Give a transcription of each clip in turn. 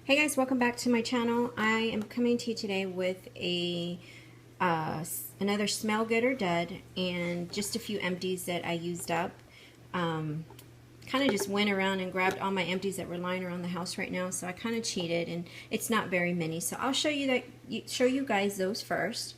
Hey guys, welcome back to my channel. I am coming to you today with another smell good or dud and just a few empties that I used up. Kind of just went around and grabbed all my empties that were lying around the house right now, so I kind of cheated, and it's not very many. So I'll show you guys those first,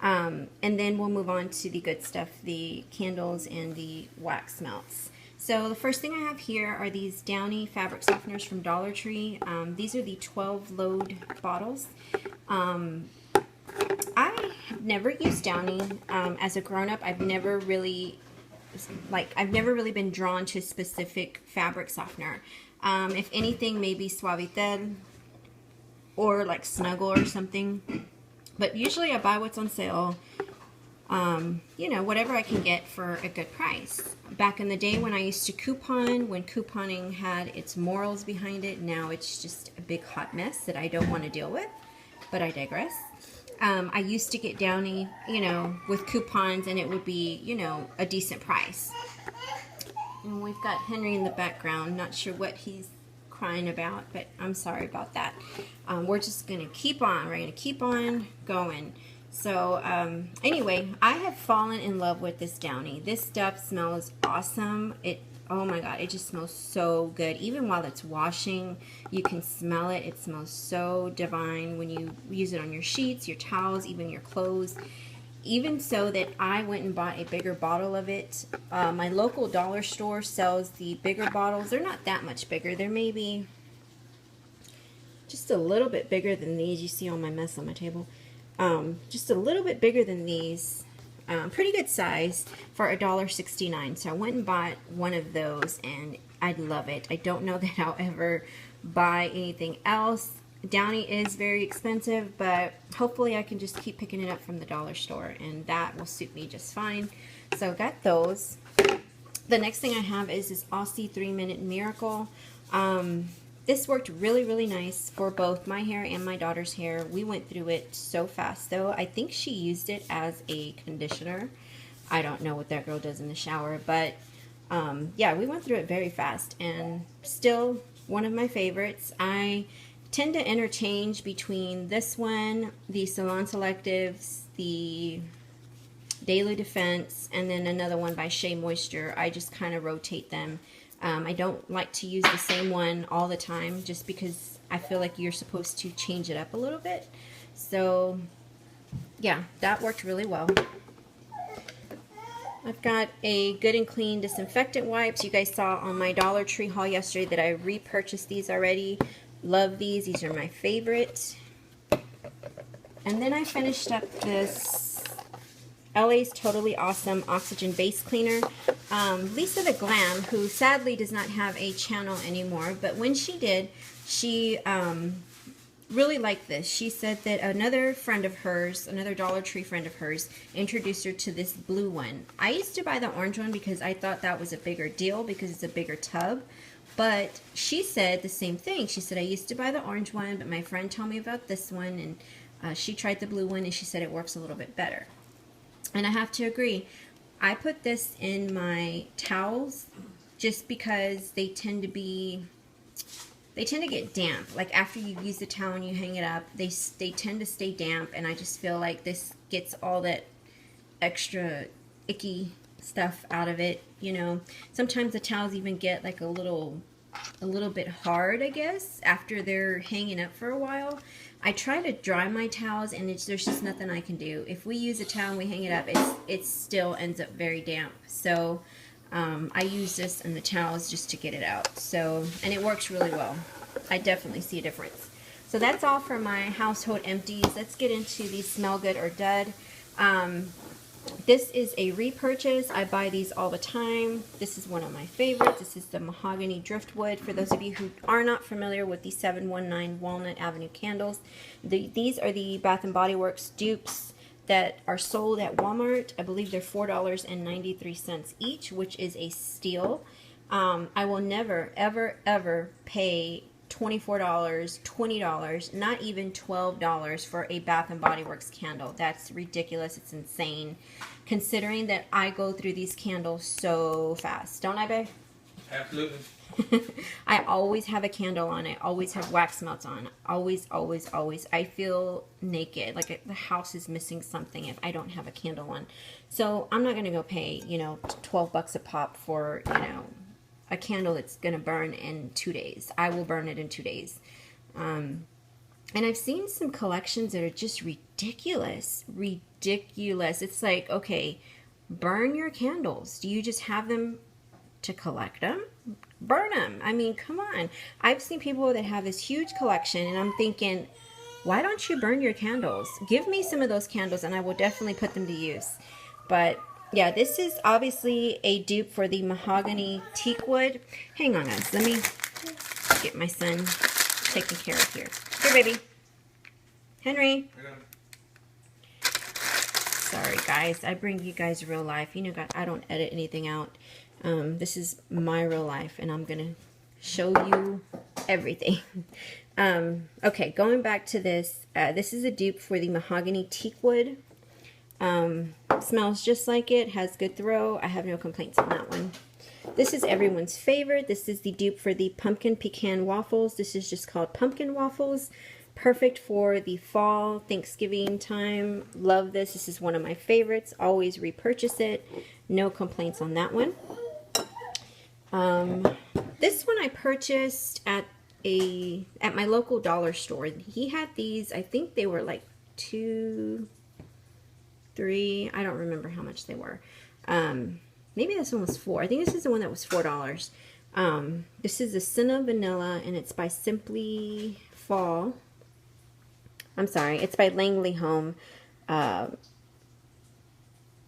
and then we'll move on to the good stuff, the candles and the wax melts. So the first thing I have here are these Downy fabric softeners from Dollar Tree. These are the 12 load bottles. I have never used Downy as a grown-up. I've never really been drawn to a specific fabric softener. If anything, maybe Suavitel or like Snuggle or something. But usually I buy what's on sale. You know, whatever I can get for a good price. Back in the day when I used to coupon, when couponing had its morals behind it, now it's just a big hot mess that I don't want to deal with, but I digress. I used to get Downy, you know, with coupons, and it would be, you know, a decent price. And we've got Henry in the background, not sure what he's crying about, but I'm sorry about that. We're just going to keep on, we're going to keep on going. So anyway, I have fallen in love with this Downy. This stuff smells awesome. Oh my god, it just smells so good. Even while it's washing, you can smell it. It smells so divine when you use it on your sheets, your towels, even your clothes. Even so that I went and bought a bigger bottle of it. My local dollar store sells the bigger bottles. They're not that much bigger. They're maybe just a little bit bigger than these. You see all my mess on my table. Just a little bit bigger than these, pretty good size for $1.69. So I went and bought one of those, and I love it. I don't know that I'll ever buy anything else. Downy is very expensive, but hopefully I can just keep picking it up from the dollar store, and that will suit me just fine. So I got those. The next thing I have is this Aussie 3-Minute Miracle. This worked really, really nice for both my hair and my daughter's hair. We went through it so fast, though. I think she used it as a conditioner. I don't know what that girl does in the shower, but yeah, we went through it very fast, and still one of my favorites. I tend to interchange between this one, the Salon Selectives, the Daily Defense, and then another one by Shea Moisture. I just kind of rotate them. I don't like to use the same one all the time just because I feel like you're supposed to change it up a little bit. So yeah, that worked really well. I've got a Good and Clean disinfectant wipes. You guys saw on my Dollar Tree haul yesterday that I repurchased these already. Love these. These are my favorite. And then I finished up this LA's Totally Awesome Oxygen Base Cleaner. Lisa the Glam, who sadly does not have a channel anymore, but when she did, she really liked this. She said that another friend of hers, another Dollar Tree friend of hers, introduced her to this blue one. I used to buy the orange one because I thought that was a bigger deal because it's a bigger tub, but she said the same thing. She said, I used to buy the orange one, but my friend told me about this one, and she tried the blue one, and she said it works a little bit better. And I have to agree. I put this in my towels just because they tend to get damp. Like after you use the towel and you hang it up, they tend to stay damp, and I just feel like this gets all that extra icky stuff out of it, you know. Sometimes the towels even get like a little bit hard, I guess, after they're hanging up for a while. I try to dry my towels, and there's just nothing I can do. If we use a towel and we hang it up, it still ends up very damp. So I use this in the towels just to get it out. So, and it works really well. I definitely see a difference. So that's all for my household empties. Let's get into the smell good or dud. This is a repurchase. I buy these all the time. This is one of my favorites. This is the Mahogany Driftwood. For those of you who are not familiar with the 719 Walnut Avenue candles, these are the Bath & Body Works dupes that are sold at Walmart. I believe they're $4.93 each, which is a steal. I will never, ever, ever pay $24, $20, not even $12 for a Bath & Body Works candle. That's ridiculous. It's insane, considering that I go through these candles so fast. Don't I, babe? Absolutely. I always have a candle on. I always have wax melts on. Always, always, always. I feel naked, like the house is missing something if I don't have a candle on. So I'm not going to go pay, you know, 12 bucks a pop for, you know, a candle that's going to burn in 2 days. I will burn it in 2 days. And I've seen some collections that are just ridiculous. Ridiculous. It's like, okay, burn your candles. Do you just have them to collect them? Burn them. I mean, come on. I've seen people that have this huge collection, and I'm thinking, why don't you burn your candles? Give me some of those candles, and I will definitely put them to use. But yeah, this is obviously a dupe for the mahogany teak wood. Hang on, guys. Let me get my son taken care of here. Here, baby. Henry. Sorry, guys. I bring you guys real life. You know, God, I don't edit anything out. This is my real life, and I'm going to show you everything. Okay, going back to this. This is a dupe for the mahogany teak wood. Smells just like it, has good throw. I have no complaints on that one. This is everyone's favorite. This is the dupe for the pumpkin pecan waffles. This is just called pumpkin waffles. Perfect for the fall, Thanksgiving time. Love this. This is one of my favorites. Always repurchase it. No complaints on that one. This one I purchased at my local dollar store. He had these, I think they were like $2, $3, I don't remember how much they were. Maybe this one was $4. I think this is the one that was $4. This is the Senna Vanilla, and it's by Simply Fall. I'm sorry, it's by Langley Home.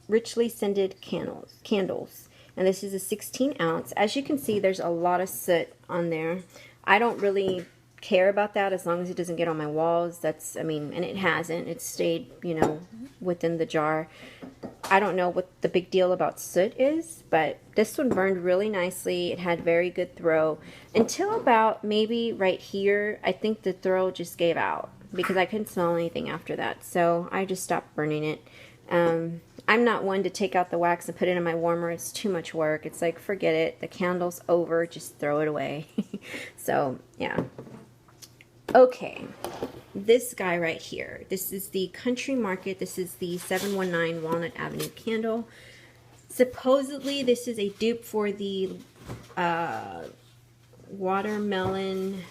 Richly scented candles. And this is a 16 ounce. As you can see, there's a lot of soot on there. I don't really care about that as long as it doesn't get on my walls. That's, I mean, and it hasn't. It's stayed, you know, within the jar. I don't know what the big deal about soot is, but this one burned really nicely. It had very good throw. Until about maybe right here, I think the throw just gave out because I couldn't smell anything after that. So I just stopped burning it. I'm not one to take out the wax and put it in my warmer. It's too much work. It's like, forget it. The candle's over. Just throw it away. So, yeah. Okay. This guy right here. This is the Country Market. This is the 719 Walnut Avenue candle. Supposedly, this is a dupe for the watermelon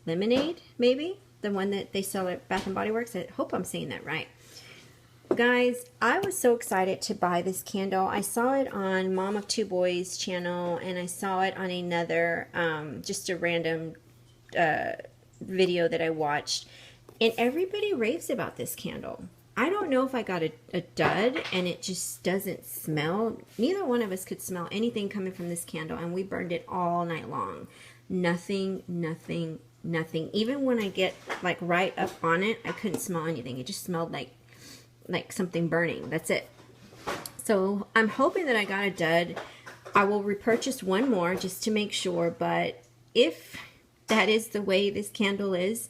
lemonade, maybe? The one that they sell at Bath & Body Works. I hope I'm saying that right. Guys, I was so excited to buy this candle. I saw it on Mom of Two Boys channel, and I saw it on another, just a random video that I watched. And everybody raves about this candle. I don't know if I got a dud and it just doesn't smell. Neither one of us could smell anything coming from this candle, and we burned it all night long. Nothing, nothing, nothing. Even when I get like right up on it, I couldn't smell anything. It just smelled like something burning. That's it. So I'm hoping that I got a dud. I will repurchase one more just to make sure, but if that is the way this candle is,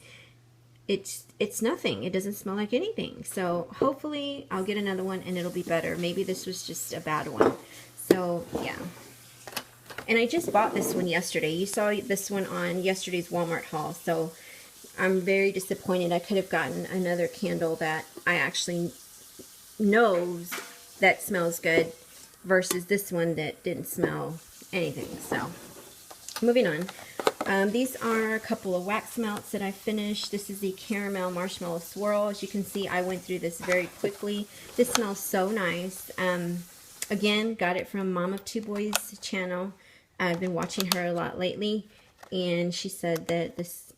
it's nothing. It doesn't smell like anything. So hopefully I'll get another one and it'll be better. Maybe this was just a bad one. So yeah. And I just bought this one yesterday. You saw this one on yesterday's Walmart haul. So I'm very disappointed. I could have gotten another candle that I actually knows that smells good versus this one that didn't smell anything. So moving on. These are a couple of wax melts that I finished. This is the Caramel Marshmallow Swirl. As you can see, I went through this very quickly. This smells so nice. Again, got it from Mom of Two Boys channel. I've been watching her a lot lately, and she said that this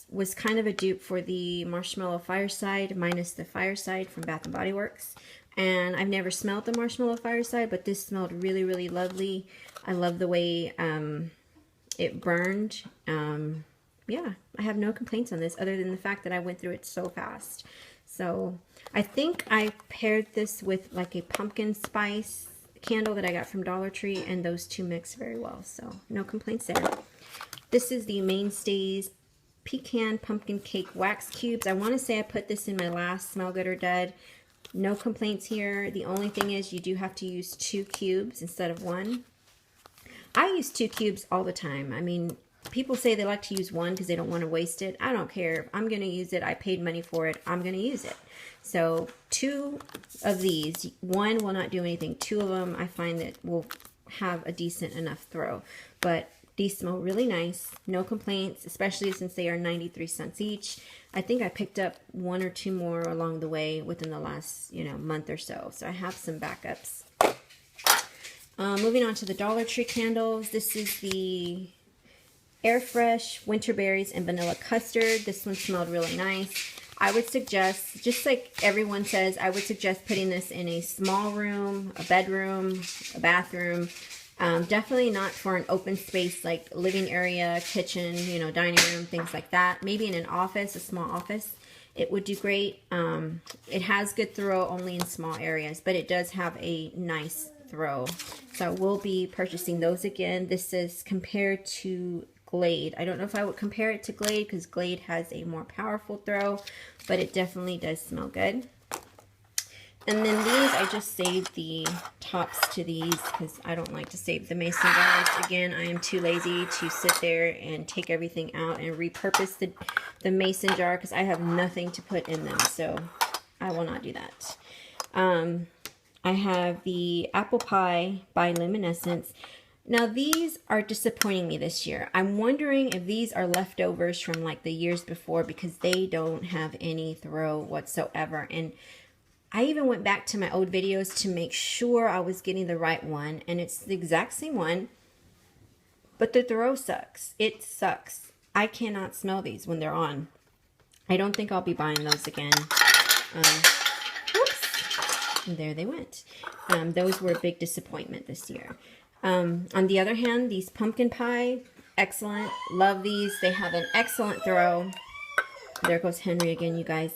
was kind of a dupe for the Marshmallow Fireside minus the Fireside from Bath & Body Works. And I've never smelled the Marshmallow Fireside, but this smelled really, really lovely. I love the way it burned. Yeah, I have no complaints on this other than the fact that I went through it so fast. So I think I paired this with like a pumpkin spice candle that I got from Dollar Tree, and those two mix very well. So no complaints there. This is the Mainstays Pecan Pumpkin Cake Wax Cubes. I want to say I put this in my last Smell Good or Dud. No complaints here. The only thing is you do have to use 2 cubes instead of 1. I use 2 cubes all the time. I mean, people say they like to use 1 because they don't want to waste it. I don't care. If I'm going to use it, I paid money for it, I'm going to use it. So 2 of these, 1 will not do anything. 2 of them I find that will have a decent enough throw. But these smell really nice. No complaints, especially since they are 93 cents each. I think I picked up 1 or 2 more along the way within the last, month or so. So I have some backups. Moving on to the Dollar Tree candles. This is the Air Fresh Winter Berries and Vanilla Custard. This one smelled really nice. I would suggest, just like everyone says, I would suggest putting this in a small room, a bedroom, a bathroom. Definitely not for an open space like living area, kitchen, dining room, things like that. Maybe in an office, a small office, it would do great. It has good throw only in small areas, but it does have a nice throw. So we'll be purchasing those again. This is compared to Glade. I don't know if I would compare it to Glade because Glade has a more powerful throw, but it definitely does smell good. And then these, I just saved the tops to these because I don't like to save the mason jars. Again, I am too lazy to sit there and take everything out and repurpose the mason jar because I have nothing to put in them. So I will not do that. I have the Apple Pie by Luminescence. Now these are disappointing me this year. I'm wondering if these are leftovers from like the years before because they don't have any throw whatsoever. And I even went back to my old videos to make sure I was getting the right one, and it's the exact same one, but the throw sucks. It sucks. I cannot smell these when they're on. I don't think I'll be buying those again. Whoops. And there they went. Those were a big disappointment this year. On the other hand, these pumpkin pie, excellent. Love these. They have an excellent throw. There goes Henry again, you guys.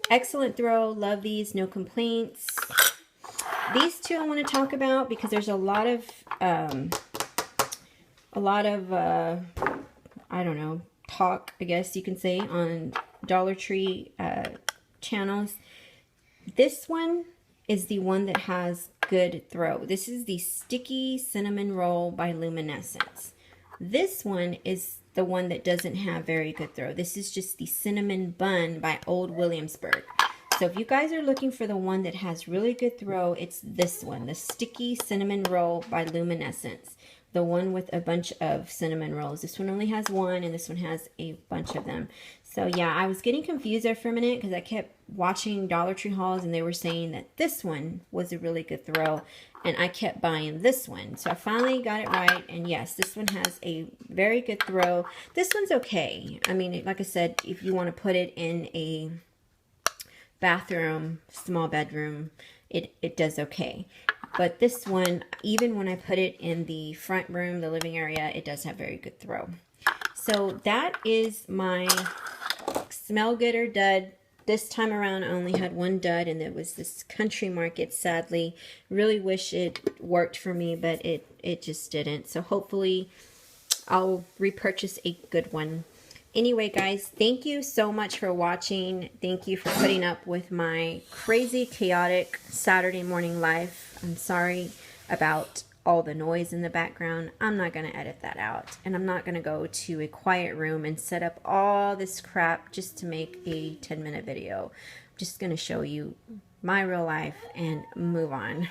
Excellent throw. Love these. No complaints. These 2 I want to talk about because there's a lot of I don't know, talk, I guess you can say, on Dollar Tree channels. This one is the one that has good throw. This is the Sticky Cinnamon Roll by Luminescence. This one is the one that doesn't have very good throw. This is just the Cinnamon Bun by Old Williamsburg. So if you guys are looking for the one that has really good throw, it's this one, the Sticky Cinnamon Roll by Luminescence. The one with a bunch of cinnamon rolls. This one only has 1 and this one has a bunch of them. So yeah, I was getting confused there for a minute because I kept watching Dollar Tree hauls and they were saying that this one was a really good throw and I kept buying this one. So I finally got it right, and yes, this one has a very good throw. This one's okay. I mean, like I said, if you want to put it in a bathroom, small bedroom, it does okay. But this one, even when I put it in the front room, the living area, it does have very good throw. So that is my smell good or dud. This time around, I only had 1 dud, and it was this Country Market, sadly. Really wish it worked for me, but it just didn't. So hopefully I'll repurchase a good one. Anyway, guys, thank you so much for watching. Thank you for putting up with my crazy, chaotic Saturday morning life. I'm sorry about all the noise in the background. I'm not going to edit that out. And I'm not going to go to a quiet room and set up all this crap just to make a 10-minute video. I'm just going to show you my real life and move on.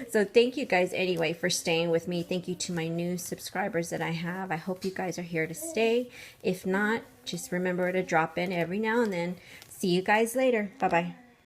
So thank you guys anyway for staying with me. Thank you to my new subscribers that I have. I hope you guys are here to stay. If not, just remember to drop in every now and then. See you guys later. Bye-bye.